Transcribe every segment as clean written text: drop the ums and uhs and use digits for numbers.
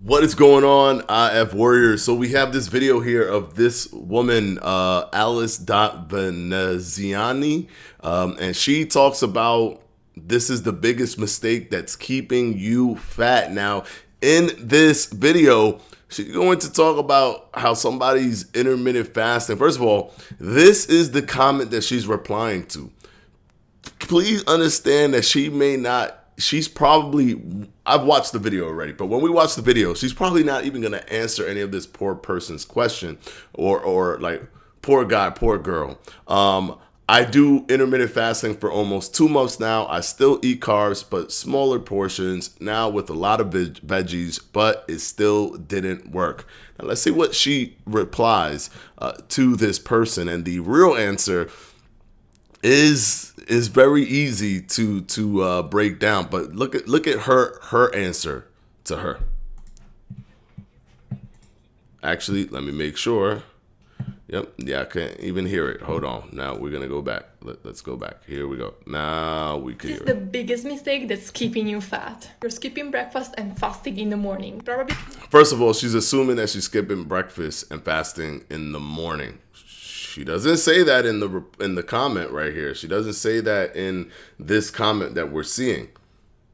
What is going on, IF Warriors? So we have this video here of this woman, Alice Veneziani, and she talks about this is the biggest mistake that's keeping you fat. Now, in this video, she's going to talk about how somebody's intermittent fasting. First of all, this is the comment that she's replying to. Please understand that she's probably, I've watched the video already, but when we watch the video, she's probably not even going to answer any of this poor person's question or like, poor guy, poor girl. I do intermittent fasting for almost 2 months now. I still eat carbs, but smaller portions now with a lot of veggies, but it still didn't work. Now let's see what she replies to this person. And the real answer is very easy to break down, but look at her answer to her. Actually, let me make sure. Yep, yeah, I can't even hear it. Hold on. Now we're gonna go back. Let's go back. Here we go. Now we can hear it. This is the biggest mistake that's keeping you fat. You're skipping breakfast and fasting in the morning. Probably. First of all, she's assuming that she's skipping breakfast and fasting in the morning. She doesn't say that in the comment right here. She doesn't say that in this comment that we're seeing.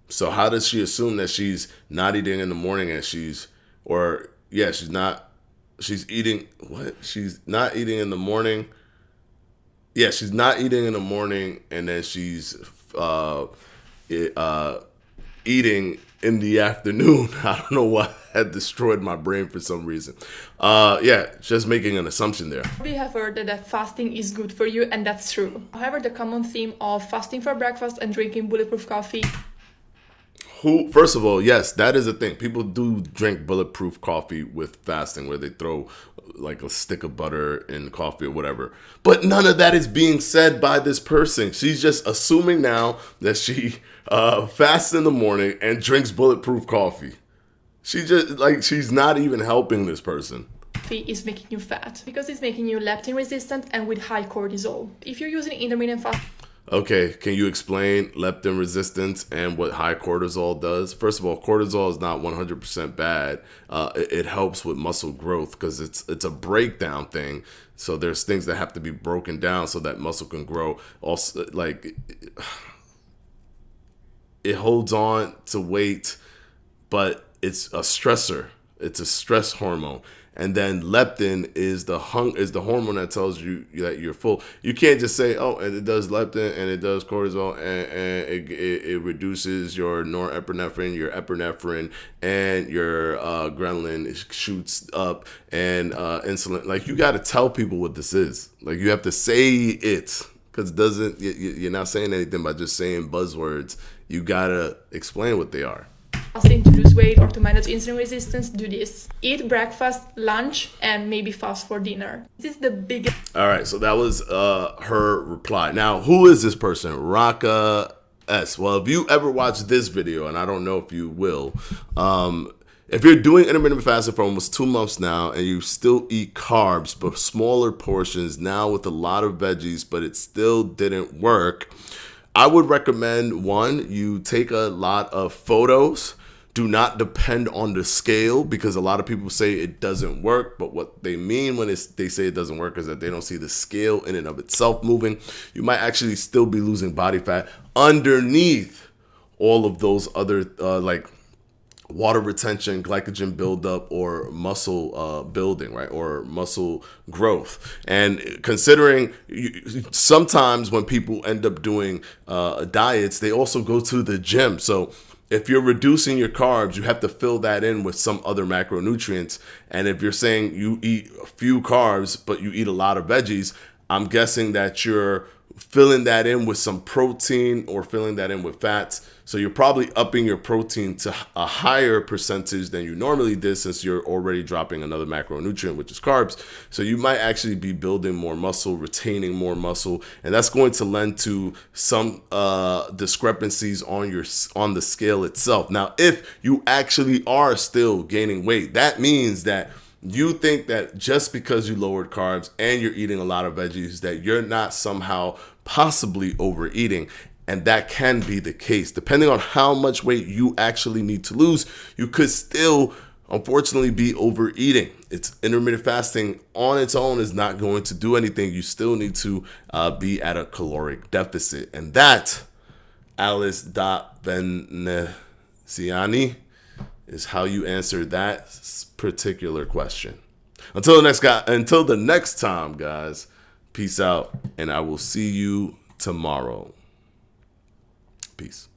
So how does she assume that she's not eating in the morning and she's eating what? She's not eating in the morning. Yeah, she's not eating in the morning and then she's eating in the afternoon. I don't know why that destroyed my brain for some reason. Just making an assumption there. We have heard that fasting is good for you, and that's true. However, the common theme of fasting for breakfast and drinking bulletproof coffee. First of all, yes, that is a thing. People do drink bulletproof coffee with fasting where they throw like a stick of butter in coffee or whatever. But none of that is being said by this person. She's just assuming now that she fasts in the morning and drinks bulletproof coffee. She's not even helping this person. Coffee is making you fat because it's making you leptin resistant and with high cortisol. If you're using intermittent fasting. Okay, can you explain leptin resistance and what high cortisol does? First of all, cortisol is not 100% bad. It helps with muscle growth because it's a breakdown thing. So there's things that have to be broken down so that muscle can grow. Also, like, it holds on to weight, but it's a stressor. It's a stress hormone. And then leptin is the hormone that tells you that you're full. You can't just say, oh, and it does leptin and it does cortisol and it reduces your norepinephrine, your epinephrine, and your ghrelin shoots up and insulin. Like, you got to tell people what this is. Like, you have to say it because you're not saying anything by just saying buzzwords. You got to explain what they are. Fasting to lose weight or to manage insulin resistance, do this. Eat breakfast, lunch, and maybe fast for dinner. This is the biggest. All right, so that was her reply. Now, who is this person? Raka S. Well, if you ever watch this video, and I don't know if you will, if you're doing intermittent fasting for almost 2 months now and you still eat carbs, but smaller portions now with a lot of veggies, but it still didn't work, I would recommend, one, you take a lot of photos. Do not depend on the scale because a lot of people say it doesn't work, but what they mean when they say it doesn't work is that they don't see the scale in and of itself moving. You might actually still be losing body fat underneath all of those other like water retention, glycogen buildup, or muscle building, right? Or muscle growth. And considering sometimes when people end up doing diets, they also go to the gym. So if you're reducing your carbs, you have to fill that in with some other macronutrients. And if you're saying you eat a few carbs, but you eat a lot of veggies, I'm guessing that you're filling that in with some protein or filling that in with fats. So you're probably upping your protein to a higher percentage than you normally did since you're already dropping another macronutrient, which is carbs. So you might actually be building more muscle, retaining more muscle, and that's going to lend to some discrepancies on the scale itself. Now, if you actually are still gaining weight, that means that you think that just because you lowered carbs and you're eating a lot of veggies that you're not somehow possibly overeating. And that can be the case. Depending on how much weight you actually need to lose, you could still unfortunately be overeating. It's intermittent fasting on its own is not going to do anything. You still need to be at a caloric deficit. And that, Alice Veneziani, is how you answer that particular question. Until the next time, guys, peace out, and I will see you tomorrow. Peace.